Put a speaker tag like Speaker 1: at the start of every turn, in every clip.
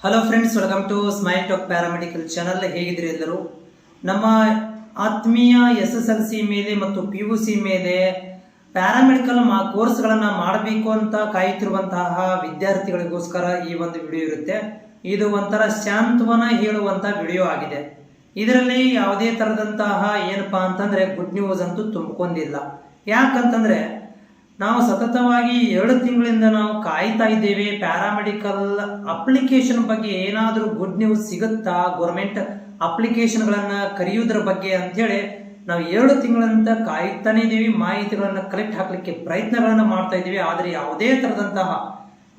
Speaker 1: Hello friends, welcome to smile talk paramedical channel. ಹೇಗಿದ್ದೀರಿ ಎಲ್ಲರೂ? ನಮ್ಮ ಆತ್ಮೀಯ SSLC ಮೇಲೆ ಮತ್ತು PUC ಮೇಲೆ ಪ್ಯಾರಾಮೆಡಿಕಲ್ ಕೋರ್ಸ್ಗಳನ್ನು ಮಾಡಬೇಕು ಅಂತ ಕಾಯುತ್ತಿರುವಂತಹ ವಿದ್ಯಾರ್ಥಿಗಳಿಗೋಸ್ಕರ ಈ ಒಂದು ವಿಡಿಯೋ ಇರುತ್ತೆ. ಇದು ಒಂಥರ ಶಾಂತವನ ಹೇಳುವಂತ ವಿಡಿಯೋ ಆಗಿದೆ. ಇದರಲ್ಲಿ ಯಾವುದೇ ತರದಂತಹ ಏನಪ್ಪಾ ಅಂತಂದ್ರೆ ಗುಡ್ ನ್ಯೂಸ್ ಅಂತೂ ತುಂಬಿಕೊಂಡಿಲ್ಲ. ಯಾಕಂತಂದ್ರೆ ನಾವು ಸತತವಾಗಿ 2 ತಿಂಗಳಿಂದ ನಾವು ಕಾಯ್ತಾ ಇದ್ದೇವೆ. ಪ್ಯಾರಾಮೆಡಿಕಲ್ ಅಪ್ಲಿಕೇಶನ್ ಬಗ್ಗೆ ಏನಾದರೂ ಗುಡ್ ನ್ಯೂಸ್ ಸಿಗುತ್ತಾ, ಗೌರ್ಮೆಂಟ್ ಅಪ್ಲಿಕೇಶನ್ಗಳನ್ನ ಕರೆಯುವುದರ ಬಗ್ಗೆ ಅಂತೇಳಿ ನಾವು 2 ತಿಂಗಳಿಂದ ಕಾಯ್ತಾನೆ ಇದ್ದೀವಿ. ಮಾಹಿತಿಗಳನ್ನ ಕಲೆಕ್ಟ್ ಹಾಕ್ಲಿಕ್ಕೆ ಪ್ರಯತ್ನಗಳನ್ನ ಮಾಡ್ತಾ ಇದ್ದೀವಿ. ಆದರೆ ಯಾವುದೇ ತರದಂತಹ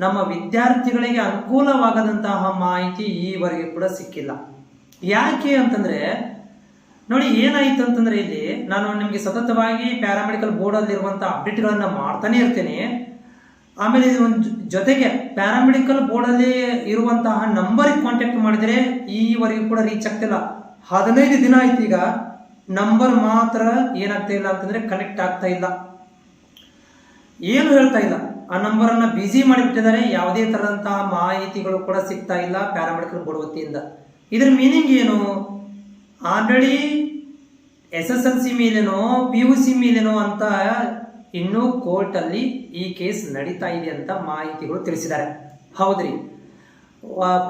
Speaker 1: ನಮ್ಮ ವಿದ್ಯಾರ್ಥಿಗಳಿಗೆ ಅನುಕೂಲವಾಗದಂತಹ ಮಾಹಿತಿ ಈವರೆಗೆ ಕೂಡ ಸಿಕ್ಕಿಲ್ಲ. ಯಾಕೆ ಅಂತಂದ್ರೆ ನೋಡಿ, ಏನಾಯ್ತು ಅಂತಂದ್ರೆ ಇಲ್ಲಿ ನಾನು ನಿಮಗೆ ಸತತವಾಗಿ ಪ್ಯಾರಾಮೆಡಿಕಲ್ ಬೋರ್ಡ್ ಅಲ್ಲಿರುವಂತಹ ಅಪ್ಡೇಟ್ಗಳನ್ನ ಮಾಡ್ತಾನೆ ಇರ್ತೇನೆ. ಆಮೇಲೆ ಜೊತೆಗೆ ಪ್ಯಾರಾಮೆಡಿಕಲ್ ಬೋರ್ಡ್ ಅಲ್ಲಿ ಇರುವಂತಹ ನಂಬರ್ಗೆ ಕಾಂಟ್ಯಾಕ್ಟ್ ಮಾಡಿದ್ರೆ ಈವರೆಗೂ ಕೂಡ ರೀಚ್ ಆಗ್ತಿಲ್ಲ. 15 ದಿನ ಆಯ್ತು. ಈಗ ನಂಬರ್ ಮಾತ್ರ ಏನಾಗ್ತಾ ಇಲ್ಲ ಅಂತಂದ್ರೆ ಕನೆಕ್ಟ್ ಆಗ್ತಾ ಇಲ್ಲ, ಏನು ಹೇಳ್ತಾ ಇಲ್ಲ. ಆ ನಂಬರ್ ಅನ್ನ ಬಿಸಿ ಮಾಡಿಬಿಟ್ಟಿದ್ದಾರೆ. ಯಾವುದೇ ತರದಂತಹ ಮಾಹಿತಿಗಳು ಕೂಡ ಸಿಗ್ತಾ ಇಲ್ಲ ಪ್ಯಾರಾಮೆಡಿಕಲ್ ಬೋರ್ಡ್ ವತಿಯಿಂದ. ಇದ್ರ ಮೀನಿಂಗ್ ಏನು? ಆಲ್ರೆಡಿ SSLC ಮೇಲೇನೋ PUC ಮೇಲೇನೋ ಅಂತ ಇನ್ನೂ ಕೋರ್ಟ್ ಅಲ್ಲಿ ಈ ಕೇಸ್ ನಡೀತಾ ಇದೆ ಅಂತ ಮಾಹಿತಿಗಳು ತಿಳಿಸಿದ್ದಾರೆ. ಹೌದ್ರಿ,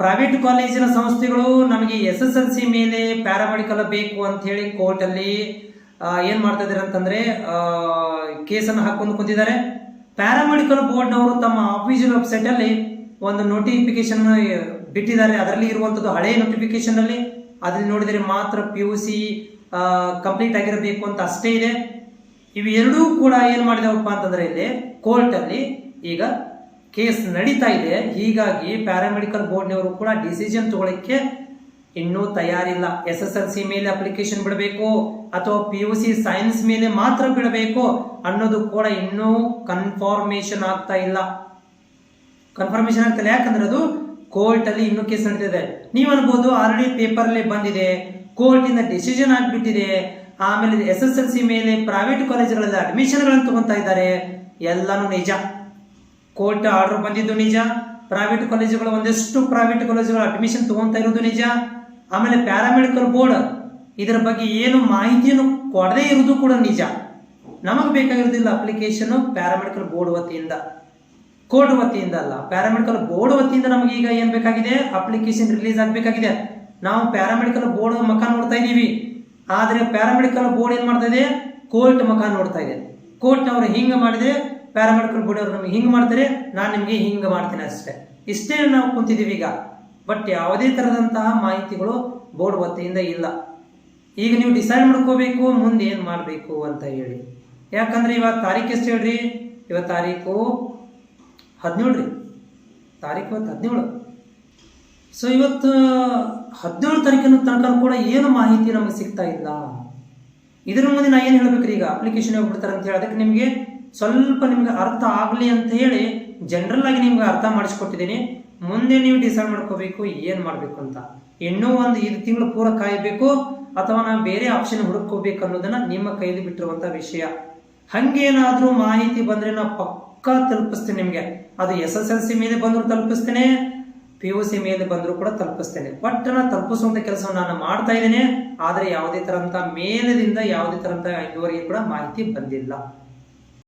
Speaker 1: ಪ್ರೈವೇಟ್ ಕಾಲೇಜಿನ ಸಂಸ್ಥೆಗಳು ನಮಗೆ SSLC ಮೇಲೆ ಪ್ಯಾರಾಮೆಡಿಕಲ್ ಬೇಕು ಅಂತ ಹೇಳಿ ಕೋರ್ಟ್ ಅಲ್ಲಿ ಏನ್ ಮಾಡ್ತಾ ಇದಾರೆ ಅಂತಂದ್ರೆ ಕೇಸನ್ನು ಹಾಕೊಂಡು ಕುಂತಿದ್ದಾರೆ. ಪ್ಯಾರಾಮೆಡಿಕಲ್ ಬೋರ್ಡ್ನವರು ತಮ್ಮ ಆಫೀಷಿಯಲ್ ವೆಬ್ಸೈಟ್ ಅಲ್ಲಿ ಒಂದು ನೋಟಿಫಿಕೇಶನ್ ಬಿಟ್ಟಿದ್ದಾರೆ. ಅದರಲ್ಲಿ ಇರುವಂತದ್ದು ಹಳೆಯ ನೋಟಿಫಿಕೇಶನ್ ಅಲ್ಲಿ ಅದ್ರಲ್ಲಿ ನೋಡಿದರೆ ಮಾತ್ರ PUC ಕಂಪ್ಲೀಟ್ ಆಗಿರಬೇಕು ಅಂತ ಅಷ್ಟೇ ಇದೆ. ಇವೆರಡೂ ಕೂಡ ಏನ್ ಮಾಡಿದವಪ್ಪ ಅಂತಂದ್ರೆ ಇಲ್ಲಿ ಕೋರ್ಟ್ ಅಲ್ಲಿ ಈಗ ಕೇಸ್ ನಡೀತಾ ಇದೆ. ಹೀಗಾಗಿ ಪ್ಯಾರಾಮೆಡಿಕಲ್ ಬೋರ್ಡ್ನವರು ಕೂಡ ಡಿಸಿಷನ್ ತಗೊಳ್ಳಿಕ್ಕೆ ಇನ್ನೂ ತಯಾರಿಲ್ಲ. SSLC ಮೇಲೆ ಅಪ್ಲಿಕೇಶನ್ ಬಿಡಬೇಕು ಅಥವಾ PUC ಸೈನ್ಸ್ ಮೇಲೆ ಮಾತ್ರ ಬಿಡಬೇಕು ಅನ್ನೋದು ಕೂಡ ಇನ್ನೂ ಕನ್ಫರ್ಮೇಶನ್ ಆಗ್ತಾ ಇಲ್ಲ. ಯಾಕಂದ್ರೆ ಅದು ಕೋರ್ಟ್ ಅಲ್ಲಿ ಇನ್ನೂ ಕೇಸ್ ನಡೀತಿದೆ. ನೀವು ಅನ್ಬೋದು ಆಲ್ರೆಡಿ ಪೇಪರ್ ಅಲ್ಲಿ ಬಂದಿದೆ, ಕೋರ್ಟ್ ಇಂದ ಡಿಸಿಷನ್ ಆಗ್ಬಿಟ್ಟಿದೆ. ಆಮೇಲೆ SSLC ಮೇಲೆ ಪ್ರೈವೇಟ್ ಕಾಲೇಜುಗಳಲ್ಲಿ ಅಡ್ಮಿಷನ್ ಗಳನ್ನು ತಗೊಂತಾ ಇದ್ದಾರೆ. ಎಲ್ಲಾನು ನಿಜ, ಕೋರ್ಟ್ ಆರ್ಡರ್ ಬಂದಿದ್ದು ನಿಜ. ಪ್ರೈವೇಟ್ ಕಾಲೇಜುಗಳು ಒಂದಷ್ಟು ಪ್ರೈವೇಟ್ ಕಾಲೇಜುಗಳು ಅಡ್ಮಿಷನ್ ತಗೊಂತಾ ಇರೋದು ನಿಜ. ಆಮೇಲೆ ಪ್ಯಾರಾಮೆಡಿಕಲ್ ಬೋರ್ಡ್ ಇದರ ಬಗ್ಗೆ ಏನು ಮಾಹಿತಿಯನ್ನು ಕೊಡದೇ ಇರುವುದು ಕೂಡ ನಿಜ. ನಮಗೆ ಬೇಕಾಗಿರೋದಿಲ್ಲ ಅಪ್ಲಿಕೇಶನ್ ಪ್ಯಾರಾಮೆಡಿಕಲ್ ಬೋರ್ಡ್ ವತಿಯಿಂದ, ಕೋರ್ಟ್ ವತಿಯಿಂದ ಅಲ್ಲ. ಪ್ಯಾರಾಮೆಡಿಕಲ್ ಬೋರ್ಡ್ ವತಿಯಿಂದ ನಮಗೆ ಈಗ ಏನ್ ಬೇಕಾಗಿದೆ? ಅಪ್ಲಿಕೇಶನ್ ರಿಲೀಸ್ ಆಗ್ಬೇಕಾಗಿದೆ. ನಾವು ಪ್ಯಾರಾಮೆಡಿಕಲ್ ಬೋರ್ಡ್ ಮುಖ ನೋಡ್ತಾ ಇದೀವಿ, ಆದ್ರೆ ಪ್ಯಾರಾಮೆಡಿಕಲ್ ಬೋರ್ಡ್ ಏನ್ ಮಾಡ್ತಾ ಇದೆ? ಕೋರ್ಟ್ ಮುಖ ನೋಡ್ತಾ ಇದೆ. ಕೋರ್ಟ್ ಅವರು ಹಿಂಗ ಮಾಡಿದ್ರೆ ಪ್ಯಾರಾಮೆಡಿಕಲ್ ಬೋರ್ಡ್ ಅವರು ನಮ್ಗೆ ಹಿಂಗ್ ಮಾಡ್ತಾರೆ, ನಾನು ನಿಮ್ಗೆ ಹಿಂಗ ಮಾಡ್ತೇನೆ ಅಷ್ಟೇ. ಇಷ್ಟೇ ನಾವು ಕುಂತಿದೀವಿ ಈಗ. ಬಟ್ ಯಾವುದೇ ತರದಂತಹ ಮಾಹಿತಿಗಳು ಬೋರ್ಡ್ ವತಿಯಿಂದ ಇಲ್ಲ. ಈಗ ನೀವು ಡಿಸೈಡ್ ಮಾಡ್ಕೋಬೇಕು ಮುಂದೆ ಏನ್ ಮಾಡ್ಬೇಕು ಅಂತ ಹೇಳಿ. ಯಾಕಂದ್ರೆ ಇವತ್ತು ತಾರೀಕು ಎಷ್ಟು ಹೇಳ್ರಿ? ಇವತ್ತು ತಾರೀಕು 17 ರೀ. ತಾರೀಕು 17. ಸೊ ಇವತ್ತು 17 ತಾರೀಕಿನ ತನಕ ಕೂಡ ಏನು ಮಾಹಿತಿ ನಮಗೆ ಸಿಗ್ತಾ ಇಲ್ಲ. ಇದ್ರ ಮುಂದೆ ನಾ ಏನು ಹೇಳ್ಬೇಕ್ರಿ? ಈಗ ಅಪ್ಲಿಕೇಶನ್ ಹೋಗ್ಬಿಡ್ತಾರೆ ಅಂತ ಹೇಳಿ ಅದಕ್ಕೆ ನಿಮಗೆ ಸ್ವಲ್ಪ ನಿಮ್ಗೆ ಅರ್ಥ ಆಗಲಿ ಅಂತ ಹೇಳಿ ಜನರಲ್ ಆಗಿ ನಿಮ್ಗೆ ಅರ್ಥ ಮಾಡಿಸ್ಕೊಟ್ಟಿದ್ದೀನಿ. ಮುಂದೆ ನೀವು ಡಿಸೈಡ್ ಮಾಡ್ಕೋಬೇಕು ಏನ್ ಮಾಡ್ಬೇಕು ಅಂತ. ಇನ್ನೂ ಒಂದು 5 ತಿಂಗಳು ಪೂರ ಕಾಯಬೇಕು ಅಥವಾ ನಾವು ಬೇರೆ ಆಪ್ಷನ್ ಹುಡುಕೋಬೇಕು ಅನ್ನೋದನ್ನ ನಿಮ್ಮ ಕೈಲಿ ಬಿಟ್ಟಿರುವಂತ ವಿಷಯ. ಹಂಗೇನಾದ್ರೂ ಮಾಹಿತಿ ಬಂದ್ರೆ ನಾವು ಪಕ್ಕಾ ತಲುಪಿಸ್ತೇನೆ ನಿಮ್ಗೆ. ಅದು SSLC ಮೇಲೆ ಬಂದ್ರು ತಲುಪಿಸ್ತೇನೆ, PUC ಮೇಲೆ ಬಂದ್ರು ಕೂಡ ತಲುಪಿಸ್ತೇನೆ. ಬಟ್ ನಾ ತಲುಪಿಸುವಂತ ಕೆಲಸವನ್ನು ನಾನು ಮಾಡ್ತಾ ಇದ್ದೇನೆ. ಆದ್ರೆ ಯಾವುದೇ ತರಂತ ಮೇಲದಿಂದ ಯಾವುದೇ ತರಂತ ಇದುವರೆಗೆ ಕೂಡ ಮಾಹಿತಿ ಬಂದಿಲ್ಲ.